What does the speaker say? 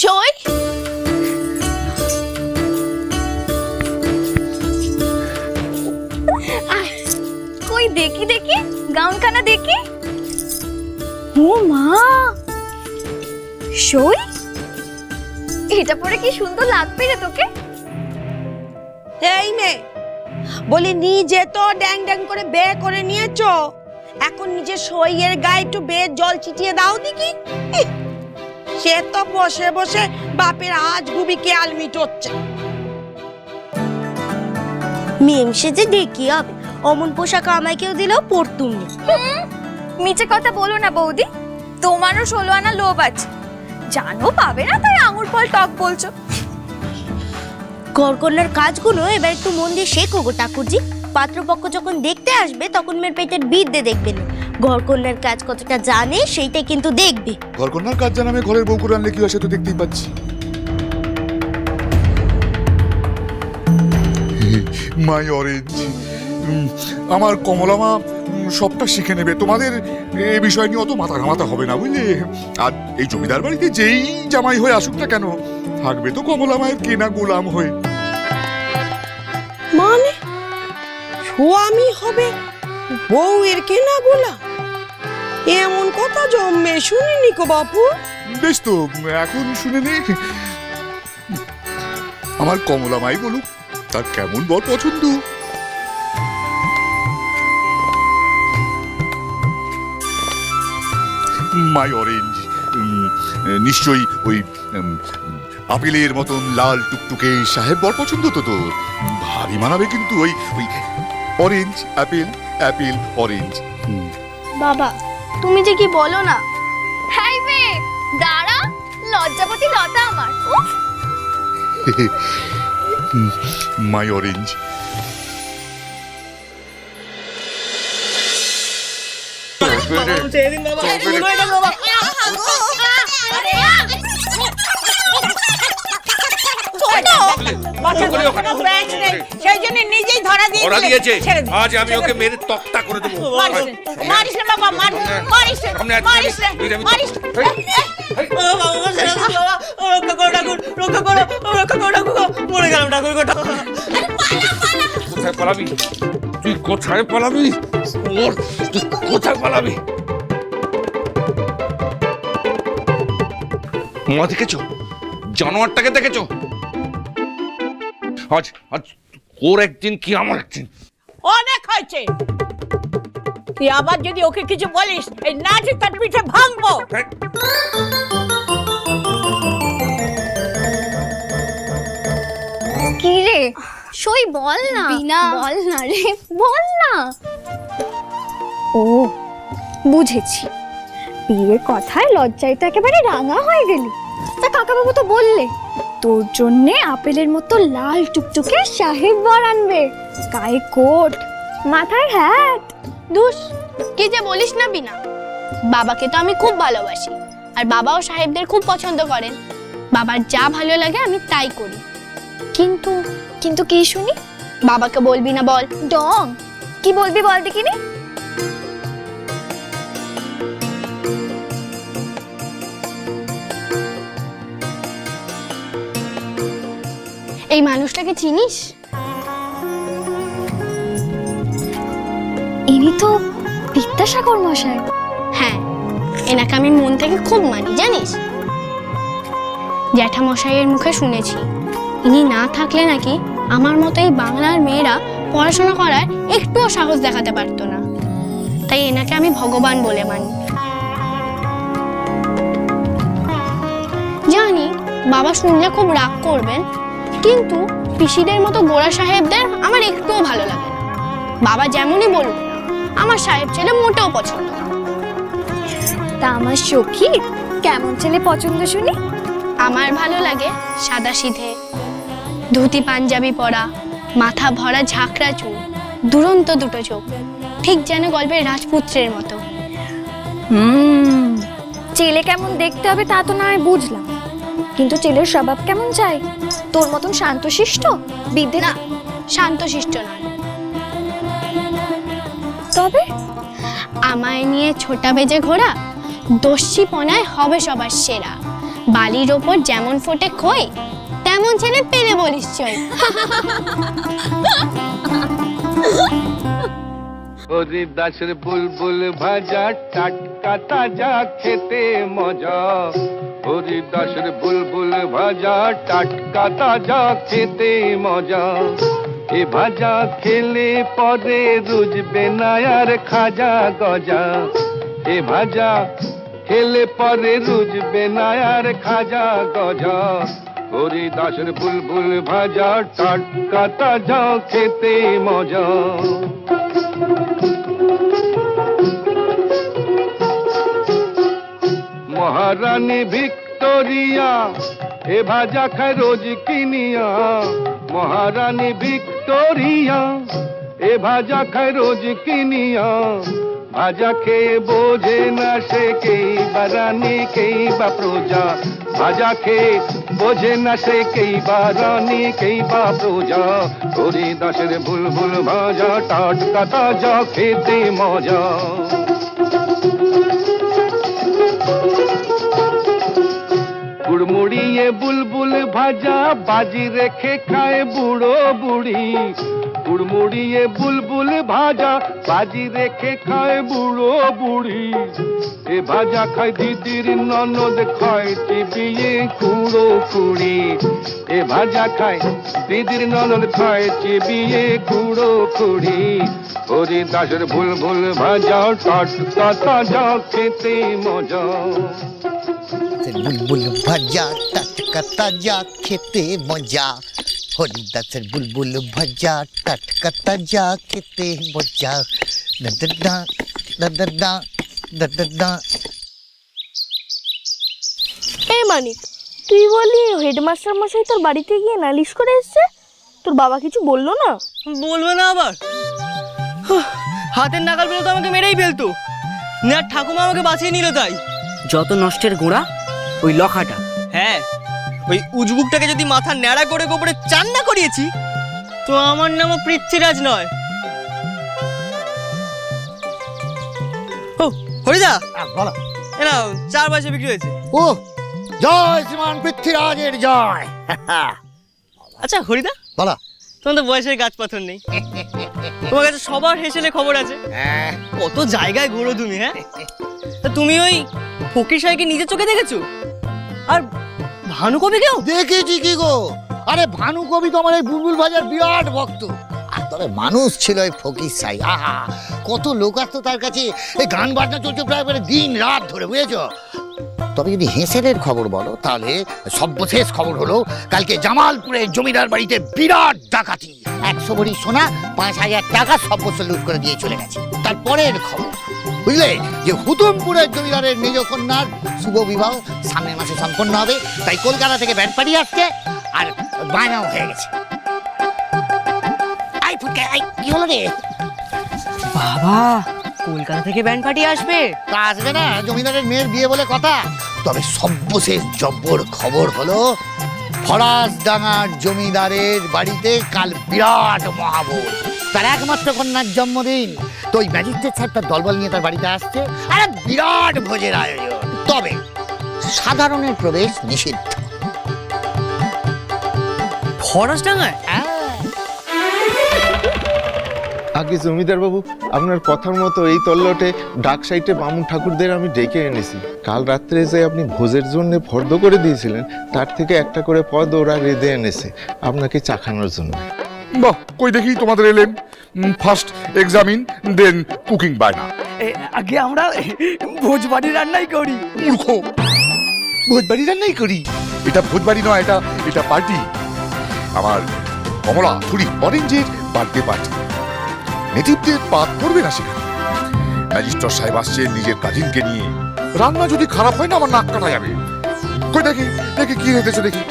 সই কই দেখি দেখি গাউন খানা দেখি। ও মা, সই এটা পরে কি সুন্দর লাগবে রে তোকে। এই মেয়ে, বলি নিজে তো ড্যাং ড্যাং করে বে করে নিয়েছো, এখন নিজে সইয়ের গায়ে একটু বে জল ছিটিয়ে দাও দেখি। সে তো বসে বসে বাপের আজ গুবিকে আলমিট হচ্ছে। মেমসে যে দেখি হবে, অমন পোশাক আমাকেও দিলেও পরতুম নি। মিছে কথা বলো না বৌদি, তোমারও 16 আনা লোভ আছে, জানো পাবে না তাই আঙুর ফল টক বলছো। ঘরকন্যার কাজগুলো এবার একটু মন দিয়ে শেখো গো ঠাকুরজি। পাত্রপক্ষ যখন দেখতে আসবে তখন মেয়ের পেটের বিদ্যে দেখবে না, ঘরকন্যার কাজ কতটা জানে সেইটাই কিন্তু দেখবে। ঘরকন্যার কাজ জানামে ঘরের বউ করে আনলে কি হয় সে তো দেখতেই পাচ্ছি। মাই অরেঞ্জ, আমার কমলামা সবটা শিখে নেবে, তোমাদের এ বিষয় নিয়ে অত মাথা ঘামাতে হবে না বুঝলে। আর এই জমিদার বাড়িতে যেই জামাই হয়ে আসুক না কেন, থাকবে তো কমলামায়ের কেনা গোলাম হয়ে। মানে স্বামী হবে বউয়ের কেনা গোলা? এমন কথা জন্মে শুনিনি কো বাপু। বেশ তো, এখন শুনে নে, আমার কমলামাই বলুক তার কেমন বর পছন্দ। মাই অরেঞ্জ, নিশ্চয়ই ওই আপেলের মতন লাল টুকটুকে সাহেব বর পছন্দ তো তোর? ভারী মানাবে কিন্তু ওই ওই অরেঞ্জ অ্যাপেল অ্যাপেল অরেঞ্জ। বাবা তুমি যে কি বলো না। হাই মে দাঁড়া, লজ্জাপতি লতা আমার। মাই অরেঞ্জ। সেই জন্য নিজেই ধরা দিয়েছে। আজ আমি ওকে মেরে তক্তা করে দেবো। মারিস না বাবা, মারিস কোথায় পালাবি তুই? কোথায় পালাবি? কোথায় পালাবি? মা দেখেছো? জানোয়ারটাকে দেখেছো? আজ আজ ওর একদিন কি আমার একদিন। অনেক হয়েছে, তুই আবার যদি ওকে কিছু বলিস এই নাচে তার পিঠে ভাঙবো। কি রে সই বল না। বিনা বল না রে, বল না। ও বুঝেছি, বিয়ের কথায় লজ্জায় তো একেবারে রাঙা হয়ে গেলি। তা কাকাবাবু তো বললে তোর জন্যে আপেলের মতো লাল টুকটুকে সাহেব বর আনবে, গায়ে কোট মাথায় হ্যাট। দুস কি যে বলিস না বিনা, বাবাকে তো আমি খুব ভালোবাসি, আর বাবাও সাহেবদের খুব পছন্দ করেন। বাবার যা ভালো লাগে আমি তাই করি। কিন্তু কিন্তু কি শুনি? বাবাকে বলবি না বল। ডং কি বলবি বল দেখিনি। এই মানুষটাকে চিনিস? ইনি তো বিদ্যাসাগর মশাই। হ্যাঁ, এনাকে আমি মন থেকে খুব মানি জানিস। জ্যাঠা মশাইয়ের মুখে শুনেছি ইনি না থাকলে নাকি আমার মতো এই বাংলার মেয়েরা পড়াশোনা করার একটুও সাহস দেখাতে পারতো না। তাই এনাকে আমি ভগবান বলে মানি। জানি বাবা শুনলে খুব রাগ করবেন, কিন্তু পিসিদের মতো গোড়া সাহেবদের আমার একটুও ভালো লাগে না। বাবা যেমনই বলুন না, আমার সাহেব ছেলে মোটেও পছন্দ না। তা আমার সখী কেমন ছেলে পছন্দ শুনি? আমার ভালো লাগে সাদা সিধে, ধুতি পাঞ্জাবি পরা, মাথা ভরা ঝাঁকড়া চুল, দুরন্ত দুটো চোখ, ঠিক যেন গল্পের রাজপুত্রের মতো। ছেলে কেমন দেখতে হবে তা তো না হয় বুঝলাম, কিন্তু ছেলের স্বভাব কেমন চাই? তোর মতন শান্তশিষ্ট বিদ্যে না? শান্তশিষ্ট নয়, তবে আমায় নিয়ে ছোটা বেজে ঘোরা, দস্যিপনায় হবে সবার সেরা, বালির ওপর যেমন ফোটে খই তেমন ছেলে পেলে বলিস চই। হরিদাসের বুলবুল ভাজা টাটকা তাজা খেতে মজা, হরিদাসের বুলবুল ভাজা টাটকা তাজা খেতে মজা, এ ভাজা খেলে পরে রুজবে না আর খাজা গজা, এ ভাজা খেলে পরে রুজবে না আর খাজা গজা, হরিদাসের বুলবুল ভাজা টাটকা তাজা খেতে মজা। মহারানী ভিক্টোরিয়া এ ভাজা খায় রোজ কিনিয়া, মহারানী ভিক্টোরিয়া এ ভাজা খায় রোজ কিনিয়া, ভাজা খেয়ে বোঝে না সে কেই বা রানী কেই বা প্রজা, ভাজা খেয়ে বোঝে না সে কেই বা রানী কেই বা প্রজা, হরিদাসের বুলবুল ভাজা টাটকা তাজা খেতে মজা। গুড়মুড়িয়ে বুলবুল ভাজা বাজি রেখে খায় বুড়ো বুড়ি, গুড়মুড়িয়ে বুলবুল ভাজা বাজি রেখে খায় বুড়ো বুড়ি, এ ভাজা খায় দিদির ননদ খায় চিবিয়ে কুড়ো কুড়ি, এ ভাজা খায় দিদির ননদ খায় চিবিয়ে কুড়ো কুড়ি, হরিদাসের বুলবুল ভাজা টাটকা তাজা খেতে মজা। বুলবুল ভাজা টাটকা তাজা খেতে মজা, হরিদাসের বুলবুল ভাজা টাটকা তাজা খেতে মজা। দা দা দা দা দা দা দা। এই মানিক, তুই বলি হেডমাস্টার মশাই তোর বাড়িতে গিয়ে নালিশ করে এসছে, তোর বাবা কিছু বললো না? বলবে না আবার? হাতের নাগাল পেলে তো আমাকে মেরেই ফেলতো, না ঠাকুমা আমাকে বাঁচিয়ে নিল তাই। যত নষ্টের গোড়া ওই লখাটা। হ্যাঁ, ওই উজবুকটাকে যদি মাথা ন্যাড়া করে গোপরে চান না করিয়েছি তো আমার নামও পৃথ্বীরাজ নয়। ও হরিদা, বলো। এ নাও, 4 পয়সা বিক্রি হয়েছে। ও জয় শ্রীমান পৃথ্বীরাজের জয়। আচ্ছা হরিদা, বলো। তোমার তো বয়সের গাছ পাথর নেই, তোমার কাছে সবার হেসেলে খবর আছে, কত জায়গায় ঘোরো তুমি। হ্যাঁ, তা তুমি ওই ফকির সাহেবকে নিজের চোখে দেখেছো? আর ভানুকবিকেও দেখেছি কি গো, আরে ভানুকবি তো আমার এই বুলবুল ভাজার বিরাট ভক্ত। আর তবে মানুষ ছিল এই ফকির সাই, আহা কত লোক আসতো তার কাছে, এই গান বাজনা চলছে প্রায় দিন রাত ধরে, বুঝেছো? তবে যদি হেঁসেলের খবর বলো তাহলে সর্বশেষ খবর হলো কালকে জামালপুরের জমিদার বাড়িতে বিরাট ডাকাতি, 100 ভরি সোনা 5000 টাকা সর্বস্ব লুট করে দিয়ে চলে গেছে। তারপরের খবর বুঝলে যে হুতুমপুরের জমিদারের নিজ কন্যার শুভ বিবাহ সামনের মাসে সম্পন্ন হবে, তাই কলকাতা থেকে ব্যান্ড পার্টি আসছে আর বায়নাও হয়ে গেছে। আই ফুটকে আই কি হলো রে? বাবা, কলকাতা থেকে ব্যান্ড পার্টি আসবে? তা আসবে না, জমিদারের মেয়ের বিয়ে বলে কথা। তবে সর্বশেষ জব্বর খবর হলো ফরাসডাঙ্গার জমিদারের বাড়িতে কাল বিরাট মহাভোজ, তার একমাত্র কন্যার জন্মদিন। তো ওই ম্যাজিস্ট্রেট স্যার তার দলবল নিয়ে তার বাড়িতে আসছে, আর বিরাট ভোজের আয়োজন। তবে সাধারণের প্রবেশ নিষিদ্ধ। ফরাসডাঙ্গায়? আগে জমিদার বাবু, আপনার কথার মতো এই তল্লটে ডাক সাইটে বামুন ঠাকুরদের আমি ডেকে এনেছি। কাল রাত্রে যে আপনি ভোজের জন্য ফর্দ করে দিয়েছিলেন তার থেকে একটা করে পদ ওরা রেঁধে এনেছে আপনাকে চাখানোর জন্য। বাহ, কই দেখি তোমাদের এলেন। ফার্স্ট এক্সামিন দেন কুকিং বায়না। আগে আমরা ভোজবাড়ি রান্নাই করি। মূর্খ, ভোজবাড়ি রান্নাই করি? এটা ভোজবাড়ি নয়, এটা পার্টি। আমার কমলা থুরি অরেঞ্জের বার্থডে পার্টি। নেটিভদের বাদ পড়বে না সেখানে। ম্যাজিস্ট্রেট সাহেব আসছে নিজের কাজিনকে নিয়ে। রান্না যদি খারাপ হয় না আমার নাক কাটা যাবে। কই দেখি দেখি কি রেঁধেছো দেখি।